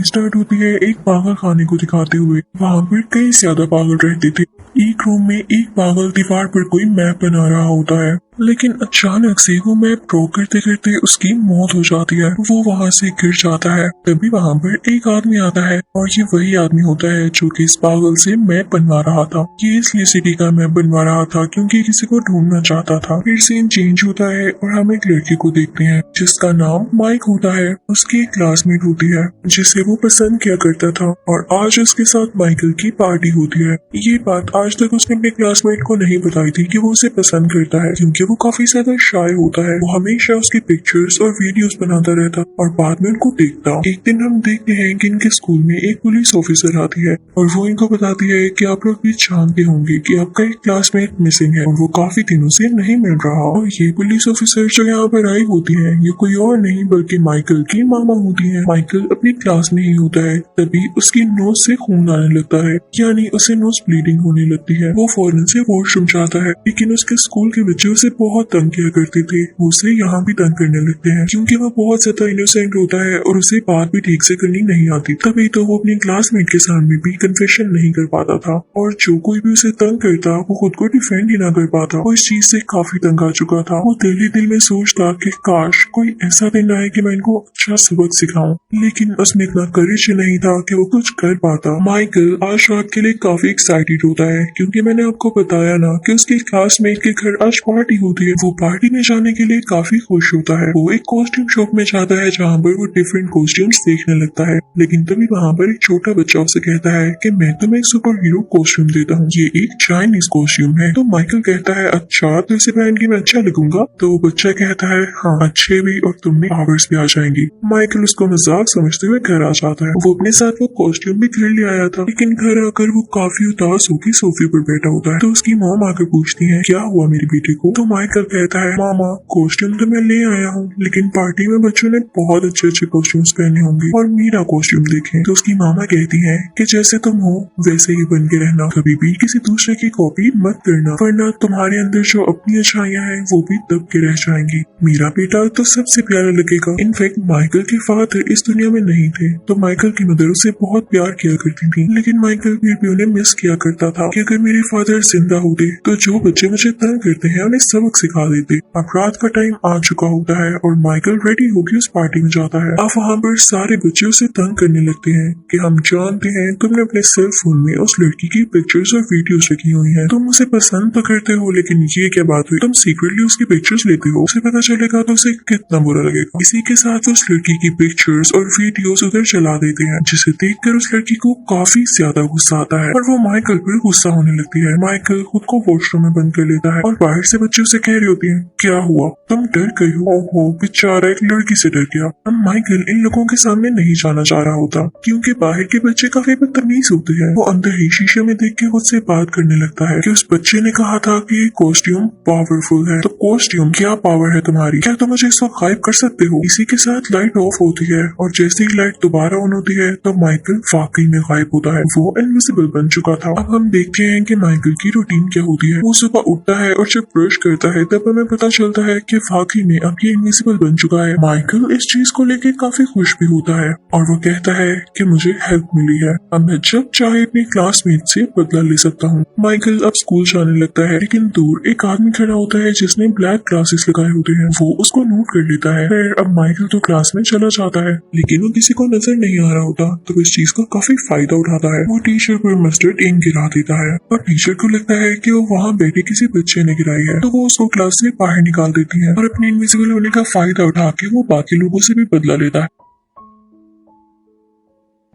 Start होती है एक पागल खाने को दिखाते हुए। वहाँ पर कई ज्यादा पागल रहते थे। एक रूम में एक पागल दीवार पर कोई मैप बना रहा होता है, लेकिन अचानक से वो मैप ड्रॉ करते करते उसकी मौत हो जाती है। वो वहाँ से गिर जाता है। तभी वहाँ पर एक आदमी आता है और ये वही आदमी होता है जो कि इस पागल से मैप बनवा रहा था। ये इसलिए सिटी का मैप बनवा रहा था क्योंकि किसी को ढूंढना चाहता था। फिर सीन चेंज होता है और हम एक लड़की को देखते हैं जिसका नाम माइक होता है। उसकी एक क्लासमेट होती है जिसे वो पसंद किया करता था और आज उसके साथ माइकल की पार्टी होती है। ये बात आज तक उसने अपने क्लासमेट को नहीं बताई थी कि वो उसे पसंद करता है, क्योंकि वो काफी ज्यादा शाय होता है। वो हमेशा उसकी पिक्चर्स और वीडियोस बनाता रहता और बाद में उनको देखता। एक दिन हम देखते हैं कि इनके स्कूल में एक पुलिस ऑफिसर आती है और वो इनको बताती है कि आप लोग भी जानते होंगे कि आपका एक क्लासमेट मिसिंग है और वो काफी दिनों से नहीं मिल रहा। और ये पुलिस ऑफिसर जो यहाँ पर आई होती है ये कोई और नहीं बल्कि माइकल की मामा होती है। माइकल अपनी क्लास में ही होता है, तभी उसकी नोज से खून आने लगता है, यानी उसे नोज ब्लीडिंग होने लगती है। वो फौरन से वॉशरूम जाता है, लेकिन उसके स्कूल के बच्चे उसे बहुत तंग किया करते थे। वो उसे यहाँ भी तंग करने लगते हैं क्योंकि वो बहुत ज्यादा इनोसेंट होता है और उसे बात भी ठीक से करनी नहीं आती। तभी तो वो अपने क्लासमेट के सामने भी कन्फेशन नहीं कर पाता था और जो कोई भी उसे तंग करता वो खुद को डिफेंड ही ना कर पाता। वो इस चीज से काफी तंग आ चुका था। वो दिल ही दिल में सोचता कि काश कोई ऐसा दिन आए कि मैं इनको अच्छा सबक सिखाऊं, लेकिन उसमें इतना करेज नहीं था कि वो कुछ कर पाता। माइकल आज रात के लिए काफी एक्साइटेड होता है क्योंकि मैंने आपको बताया ना कि उसके क्लासमेट के घर आज पार्टी होती है। वो पार्टी में जाने के लिए काफी खुश होता है। वो एक कॉस्ट्यूम शॉप में जाता है जहाँ पर वो डिफरेंट कॉस्ट्यूम्स देखने लगता है, लेकिन तभी वहाँ पर एक छोटा बच्चा उसे कहता है कि मैं तुम्हें एक सुपर हीरो कॉस्ट्यूम देता हूँ, ये एक चाइनीज कॉस्ट्यूम है। तो माइकल कहता है अच्छा, तो इसे पहन के मैं अच्छा लगूंगा? तो वो बच्चा कहता है हाँ, अच्छे भी और तुम में पावर्स भी आ जाएंगी। माइकल उसको मजाक समझते हुए घर आ जाता है। वो अपने साथ वो कॉस्ट्यूम भी खरीद ले आया था, लेकिन घर आकर वो काफी उदास होकर सोफे पर बैठा होता है। तो उसकी मॉम आकर पूछती है क्या हुआ मेरे बेटे को? तो माइकल कहता है मामा, कॉस्ट्यूम तो मैं ले आया हूँ, लेकिन पार्टी में बच्चों ने बहुत अच्छे अच्छे कॉस्ट्यूम्स पहने होंगे और मेरा कॉस्ट्यूम देखें। तो उसकी मामा कहती है कि जैसे तुम हो वैसे ही बन के रहना, कभी भी किसी दूसरे की कॉपी मत करना, वरना तुम्हारे अंदर जो अपनी अच्छाइयाँ हैं वो भी दब के रह जाएंगी। मेरा बेटा तो सबसे प्यारा लगेगा। इनफैक्ट माइकल के फादर इस दुनिया में नहीं थे, तो माइकल की मदर उसे बहुत प्यार किया करती थी, लेकिन माइकल फिर भी उन्हें मिस किया करता था कि अगर मेरे फादर जिंदा होते तो जो बच्चे मुझे तंग करते हैं उन्हें सबक सिखा देते। अब रात का टाइम आ चुका होता है और माइकल रेडी होकर उस पार्टी में जाता है। अब वहाँ पर सारे बच्चे उसे तंग करने लगते हैं कि हम जानते हैं तुमने अपने सेल फोन में उस लड़की की पिक्चर्स और वीडियोस रखी हुई हैं, तुम उसे पसंद तो करते हो, लेकिन ये क्या बात हुई, तुम सीक्रेटली उसकी पिक्चर्स लेते हो, उसे पता चलेगा तो उसे कितना बुरा लगेगा। इसी के साथ उस लड़की की पिक्चर्स और वीडियोस उधर चला देते हैं, जिसे देखकर उस लड़की को काफी ज्यादा गुस्सा आता है और वो माइकल पर गुस्सा होने लगती है। माइकल खुद को वॉशरूम में बंद कर लेता है और बाहर से बच्चे उसे कह रही होती हैं क्या हुआ, तुम डर गई हो? ओहो, बेचारा एक लड़की से डर गया। अब माइकल इन लोगों के सामने नहीं जाना चाह रहा होता क्योंकि बाहर के बच्चे काफी बदतमीज होते हैं। वो अंदर ही शीशे में देख के खुद से बात करने लगता है कि उस बच्चे ने कहा था कि ये कॉस्ट्यूम पावरफुल है। तो कॉस्ट्यूम क्या पावर है तुम्हारी? क्या तुम मुझे इस वक्त गायब कर सकते हो? इसी के साथ लाइट ऑफ होती है और जैसे ही लाइट दोबारा ऑन होती है तो माइकल वाकई में गायब होता है। वो इनविजिबल बन चुका था। अब हम देखते हैं कि माइकल की रूटीन क्या होती है। वो सुबह उठता है और जब ब्रश करता है तब हमें पता चलता है कि वाकई में अब ये इनविजिबल बन चुका है। माइकल इस चीज को लेके काफी खुश भी होता है और वो कहता है कि मुझे हेल्प मिली है, अब मैं जब चाहे अपने क्लासमेट से बदला ले सकता हूँ। माइकल अब स्कूल जाने लगता है, लेकिन दूर एक आदमी खड़ा होता है जिसने ब्लैक ग्लासेस लगाए होते हैं। वो उसको नोट कर लेता है। फिर अब माइकल तो क्लास में चला जाता है, लेकिन वो किसी को नजर नहीं आ रहा होता, तो इस चीज का काफी फायदा उठाता है। वो टीचर पर मस्टर्ड इंक गिरा देता है और टीचर को लगता है कि वो वहाँ बैठे किसी बच्चे ने गिराई है, तो वो उसको क्लास से बाहर निकाल देती है और अपने इनविजिबल होने का फायदा उठा के वो बाकी लोगों से भी बदला लेता है।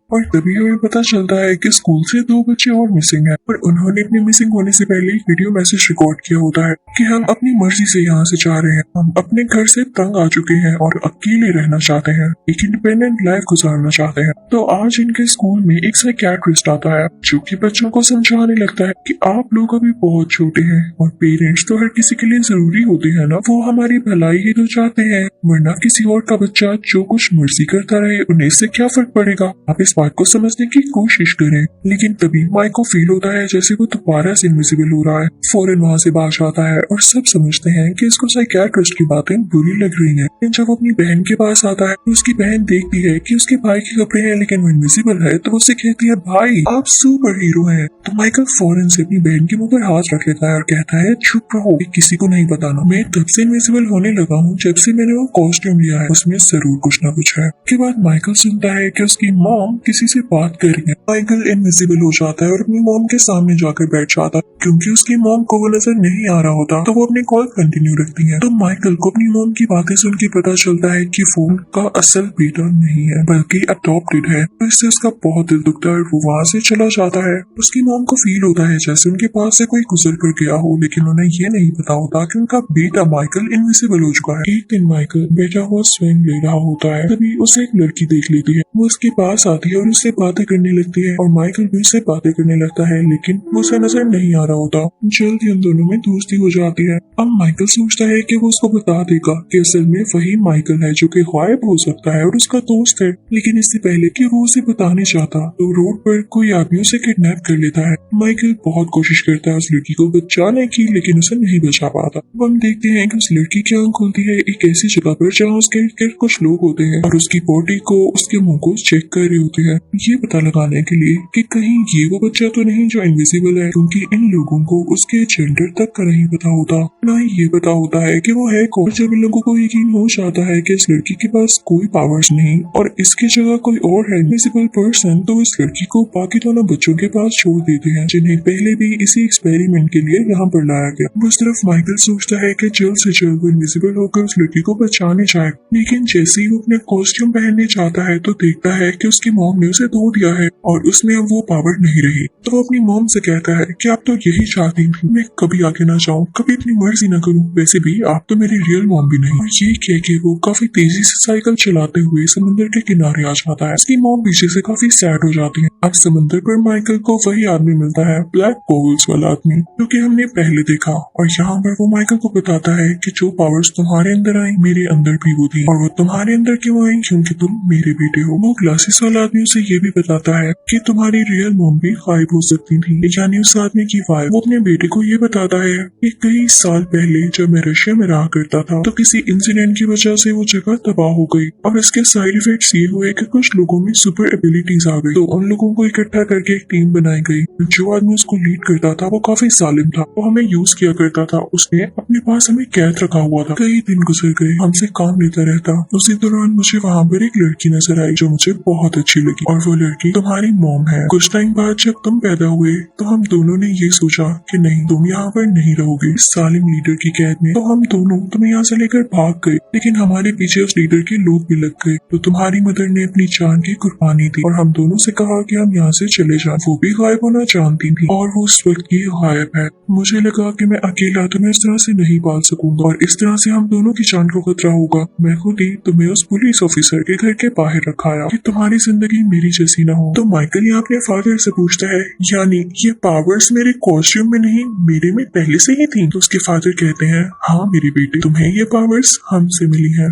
और तभी हमें पता चलता है कि स्कूल से 2 बच्चे और मिसिंग हैं और उन्होंने अपने मिसिंग होने से पहले एक वीडियो मैसेज रिकॉर्ड किया होता है कि हम अपनी मर्जी से यहाँ से जा रहे हैं, हम अपने घर से तंग आ चुके हैं और अकेले रहना चाहते हैं, एक इंडिपेंडेंट लाइफ गुजारना चाहते हैं। तो आज इनके स्कूल में एक साइकियाट्रिस्ट आता है जो कि बच्चों को समझाने लगता है कि आप लोग अभी बहुत छोटे हैं और पेरेंट्स तो हर किसी के लिए जरूरी होते हैं ना, वो हमारी भलाई ही तो चाहते हैं, वरना किसी और का बच्चा जो कुछ मर्जी करता रहे उन्हें इससे क्या फर्क पड़ेगा। आप इस बात को समझने की कोशिश करें, लेकिन तभी माइक को फील होता है जैसे वो दोबारा से इनविजिबल हो रहा है। फौरन वहाँ से भाग जाता है और सब समझते हैं कि इसको साइकियाट्रिस्ट की बातें बुरी लग रही हैं। लेकिन जब वो अपनी बहन के पास आता है तो उसकी बहन देखती है कि उसके भाई के कपड़े हैं लेकिन वो इनविजिबल है, तो वो उससे कहती है भाई आप सुपर हीरो हैं। तो माइकल फौरन से अपनी बहन के मुंह पर हाथ रख लेता है और कहता है चुप रहो, किसी को नहीं बताना। मैं तब से इनविजिबल होने लगा हूँ जब से मैंने वो कॉस्ट्यूम लिया है, उसमें जरूर कुछ ना कुछ है। के बाद माइकल सुनता है कि उसकी मॉम किसी से बात कर रही है। माइकल इनविजिबल हो जाता है और अपनी मॉम के सामने जाकर बैठ जाता है। क्योंकि उसकी मॉम को वो नजर नहीं आ रहा होता तो वो अपनी कॉल कंटिन्यू रखती है। तो माइकल को अपनी मॉम की बातें सुन के पता चलता है कि वो उनका असल बेटा नहीं है बल्कि अडॉप्टेड है। तो इससे उसका बहुत दिल दुखता है और वो वहाँ से चला जाता है। उसकी मॉम को फील होता है जैसे उनके पास से कोई गुजर कर गया हो, लेकिन उन्हें ये नहीं पता होता कि उनका बेटा माइकल इनविजिबल हो चुका है। एक दिन माइकल बैठा हुआ स्विंग ले रहा होता है, तभी उसे एक लड़की देख लेती है। वो उसके पास आती है और उससे बातें करने लगती है और माइकल भी उससे बातें करने लगता है, लेकिन वो उसे नजर नहीं आ रहा होता। जल्द ही उन दोनों में दोस्ती हो जाती है। अब माइकल सोचता है कि वो उसको बता देगा कि असल में वही माइकल है जो कि गायब हो सकता है और उसका दोस्त है। लेकिन इससे पहले कि वो उसे बताने चाहता तो रोड पर कोई आदमी उसे किडनैप कर लेता है। माइकल बहुत कोशिश करता है उस लड़की को बचाने की, लेकिन उसे नहीं बचा पाता। अब हम देखते हैं कि उस लड़की की आंख खुलती है एक ऐसी जगह पर जहाँ उसके इर्द कुछ लोग होते हैं और उसकी बॉडी को, उसके मुंह को चेक कर रहे होते हैं, ये पता लगाने के लिए कि कहीं ये वो बच्चा तो नहीं जो इनविजिबल है, क्योंकि इन लोगों को उसके जेंडर तक का नहीं पता होता, ना ही ये पता होता है कि वो है कौन। जब इन लोगों को यकीन हो जाता है कि इस लड़की के पास कोई पावर्स नहीं और इसकी जगह कोई और है इनविजिबल पर्सन, तो इस लड़की को बाकी दोनों बच्चों के पास छोड़ देते हैं जिन्हें पहले भी इसी एक्सपेरिमेंट के लिए यहाँ पर लाया गया। वो सिर्फ माइकल सोचता है कि जल्द से जल्द वो इनविजिबल होकर उस लड़की को बचाने जाए, लेकिन जैसे ही वो अपने कॉस्ट्यूम पहनने जाता है तो देखता है कि उसकी मॉम ने उसे धो दिया है और उसमें अब वो पावर नहीं रही। तो वो अपनी मॉम से कहता है कि आप तो यही चाहती थी मैं कभी आगे ना जाऊँ, कभी अपनी मर्जी ना करूँ, वैसे भी आप तो मेरी रियल मॉम भी नहीं। और ये कह के वो काफी तेजी से साइकिल चलाते हुए समंदर के किनारे आ जाता है। उसकी मॉम पीछे से काफी सैड हो जाती है। अब समंदर पर माइकल को वही आदमी मिलता है, ब्लैक गोगल्स वाला आदमी, जो कि हमने पहले देखा, और यहाँ पर वो माइकल को बताता है कि जो पावर्स तुम्हारे अंदर आई मेरे अंदर भी वो थी, और वो तुम्हारे अंदर क्यों आई, क्योंकि तुम मेरे बेटे हो। वो ग्लासेस वाला आदमी उसे ये भी बताता है कि तुम्हारी रियल मॉम भी गायब हो सकती थी, यानी उस आदमी की वाइफ। वो अपने बेटे को ये बताता है कि कई साल पहले जब मैं रशिया में रहा करता था तो किसी इंसिडेंट की वजह से वो जगह तबाह हो गई और इसके साइड इफेक्ट्स ये हुए कि कुछ लोगों में सुपर एबिलिटीज आ गई। तो उन लोगों को इकट्ठा करके एक टीम बनाई गई। जो आदमी उसको लीड करता था वो काफी जालिम था, वो हमें यूज किया करता था, उसने अपने पास हमें कैद रखा हुआ था। कई दिन गुजर गए, हमसे काम लेता रहता। उसी दौरान मुझे वहाँ पर एक लड़की नजर आई जो मुझे बहुत अच्छी लगी, और वो लड़की तुम्हारी मॉम है। कुछ टाइम बाद जब तुम पैदा हुए तो हम दोनों ने ये सोचा कि नहीं, तुम यहाँ पर नहीं रहोगे सालिम लीडर की कैद में, तो हम दोनों तुम्हें यहाँ से लेकर भाग गए। लेकिन हमारे पीछे उस लीडर के लोग भी लग गए, तो तुम्हारी मदर ने अपनी जान की कुर्बानी दी और हम दोनों से कहा कि हम यहाँ से चले जाएं। वो भी गायब होना जानती थी और वो उस वक्त ये गायब है। मुझे लगा कि मैं अकेला तुम्हें इस तरह से नहीं पाल सकूंगा और इस तरह से हम दोनों की जान को खतरा होगा। मैं खुद ही तुम्हें उस पुलिस ऑफिसर के घर के बाहर रखाया कि तुम्हारी जिंदगी मेरी जैसी ना हो। तो माइकल यहाँ अपने फादर से पूछता है, यानी ये पावर्स मेरे कॉस्ट्यूम में नहीं मेरे में पहले से ही थी? तो उसके फादर कहते हैं, हाँ मेरी बेटी, तुम्हें ये पावर्स हमसे मिली है।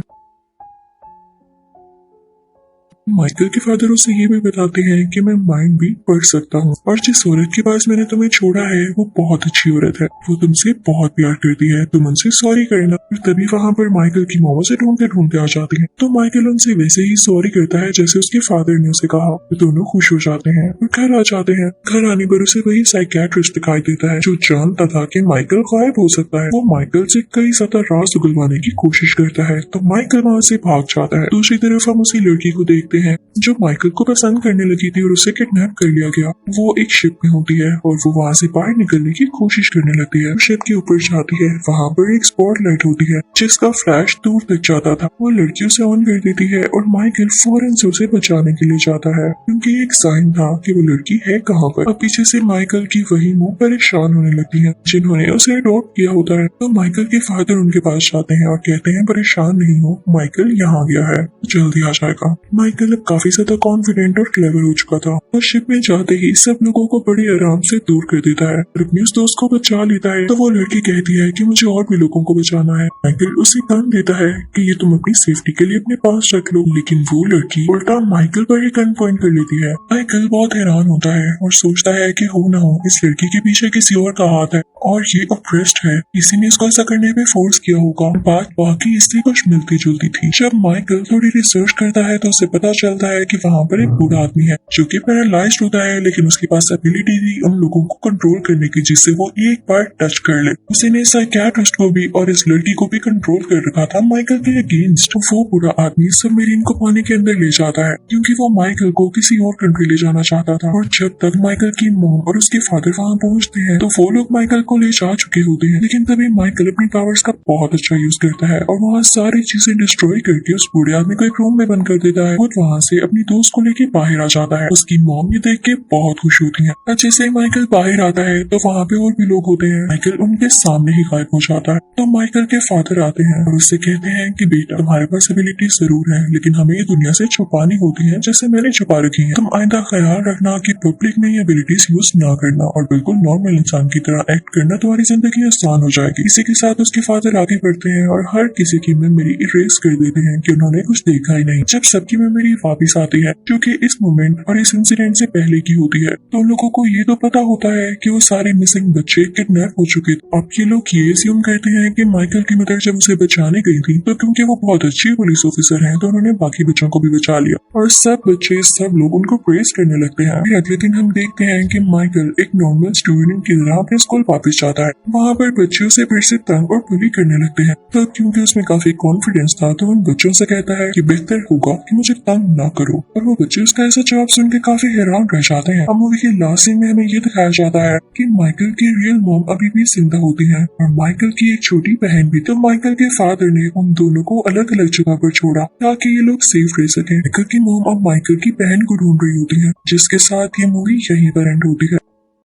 माइकल के फादर उसे ये भी बताते हैं कि मैं माइंड भी पढ़ सकता हूँ और जिस औरत के पास मैंने तुम्हें छोड़ा है वो बहुत अच्छी औरत है, वो तुमसे बहुत प्यार करती है, तुम उनसे सॉरी करना। और तभी वहाँ पर माइकल की मॉम उसे ढूंढते ढूंढते आ जाती है। तो माइकल उनसे वैसे ही सॉरी करता है जैसे उसके फादर ने उसे कहा। वो दोनों खुश हो जाते हैं और घर आ जाते हैं। घर आने पर उसे वही साइकियाट्रिस्ट दिखाई देता है जो जानता था कि माइकल गायब हो सकता है। वो माइकल से कई ज्यादा राज उगलवाने की कोशिश करता है, तो माइकल वहाँ से भाग जाता है। दूसरी तरफ हम उसी लड़की को देखते हैं जो माइकल को पसंद करने लगी थी और उसे किडनैप कर लिया गया। वो एक शिप में होती है और वो वहाँ से बाहर निकलने की कोशिश करने लगती है। शिप के ऊपर जाती है, वहाँ पर एक स्पॉटलाइट होती है जिसका फ्लैश दूर तक जाता था। वो लड़की उसे ऑन कर देती है और माइकल फौरन से उसे बचाने के लिए जाता है, क्योंकि एक साइन था कि वो लड़की है कहाँ पर। अब पीछे से माइकल की वही मुंह परेशान होने लगती है जिन्होंने उसे अडॉप्ट किया होता है। तो माइकल के फादर उनके पास जाते हैं और कहते हैं, परेशान नहीं हो, माइकल यहाँ गया है, जल्दी आ जाएगा। माइकल माइकल अब काफी ज्यादा कॉन्फिडेंट और क्लेवर हो चुका था और शिप में जाते ही सब लोगों को बड़े आराम से दूर कर देता है और अपने उस दोस्त को बचा लेता है। तो वो लड़की कहती है कि मुझे और भी लोगों को बचाना है। माइकल उसे गन देता है कि ये तुम अपनी सेफ्टी के लिए अपने पास रख लो, लेकिन वो लड़की उल्टा माइकल पर ही गन पॉइंट कर लेती है। माइकल बहुत हैरान होता है और सोचता है कि हो ना हो इस लड़की के पीछे किसी और का हाथ है और ये ऑप्रेस्ड है, किसी ने इसको ऐसा करने पे फोर्स किया होगा। बात बाकी इससे कुछ मिलती जुलती थी। जब माइकल थोड़ी रिसर्च करता है तो उसे पता चलता है कि वहाँ पर एक बूढ़ा आदमी है जो कि पैरालाइज्ड होता है, लेकिन उसके पास एबिलिटी थी उन लोगों को कंट्रोल करने की जिससे वो एक बार टच कर ले। उसने साइकियाट्रिस्ट को भी और इस लड़की को भी कंट्रोल कर रखा था माइकल के अगेंस्ट। वो बूढ़ा आदमी सबमरीन को पानी के अंदर ले जाता है क्योंकि वो माइकल को किसी और कंट्री ले जाना चाहता था। और जब तक माइकल की मॉम और उसके फादर वहाँ पहुँचते हैं तो वो लोग माइकल को ले जा चुके होते हैं, लेकिन तभी माइकल अपनी पावर्स का बहुत अच्छा यूज करता है और वहाँ सारी चीजें डिस्ट्रॉय करके उस बूढ़े आदमी को एक रूम में बंद कर देता है और वहाँ से अपनी दोस्त को लेके बाहर आ जाता है। उसकी मॉम ये देख के बहुत खुश होती है और जैसे ही माइकल बाहर आता है तो वहाँ पे और भी लोग होते हैं। माइकल उनके सामने ही गायब हो जाता है। तो माइकल के फादर आते हैं और उससे कहते हैं कि बेटा तुम्हारे पास एबिलिटी जरूर है, लेकिन हमें ये दुनिया से छुपानी होती है जैसे मैंने छुपा रखी है। तुम आइंदा ख्याल रखना कि पब्लिक में ये एबिलिटीज यूज ना करना और बिल्कुल नॉर्मल इंसान की तरह एक्ट करना, तुम्हारी जिंदगी आसान हो जाएगी। इसी के साथ उसके फादर आगे बढ़ते हैं और हर किसी की मेमोरी इरेज कर देते हैं कि उन्होंने कुछ देखा ही नहीं। जब सबकी मेमोरी वापस आती है जो कि इस मोमेंट और इस इंसिडेंट से पहले की होती है, तो उन लोगों को ये तो पता होता है कि वो सारे मिसिंग बच्चे किडनैप हो चुके थे। अब ये लोग ये अस्यूम करते हैं कि माइकल की मदर जब उसे बचाने गई थी तो क्योंकि वो बहुत अच्छी पुलिस ऑफिसर हैं तो उन्होंने बाकी बच्चों को भी बचा लिया और सब बच्चे सब लोग उनको प्रेज करने लगते हैं। फिर अगले दिन हम देखते हैं कि माइकल एक नॉर्मल स्टूडेंट की तरह अपने स्कूल वापस जाता है। वहाँ पर बच्चे उसे फिर से तंग और बुली करने लगते हैं, तो क्योंकि उसमें काफी कॉन्फिडेंस था तो उन बच्चों से कहता है कि बेहतर होगा कि मुझे तंग ना करो। और वो बच्चे उसका ऐसा जवाब सुन के काफी हैरान रह जाते हैं। अब मूवी के लास्ट सीन में हमें ये दिखाया जाता है कि माइकल की रियल मॉम अभी भी जिंदा होती है और माइकल की एक छोटी बहन भी। तो माइकल के फादर ने उन दोनों को अलग अलग जगह पर छोड़ा ताकि ये लोग सेफ रह सके। माइकल की मॉम अब माइकल की बहन को ढूंढ रही होती है, जिसके साथ ये मूवी यहीं पर एंड होती है।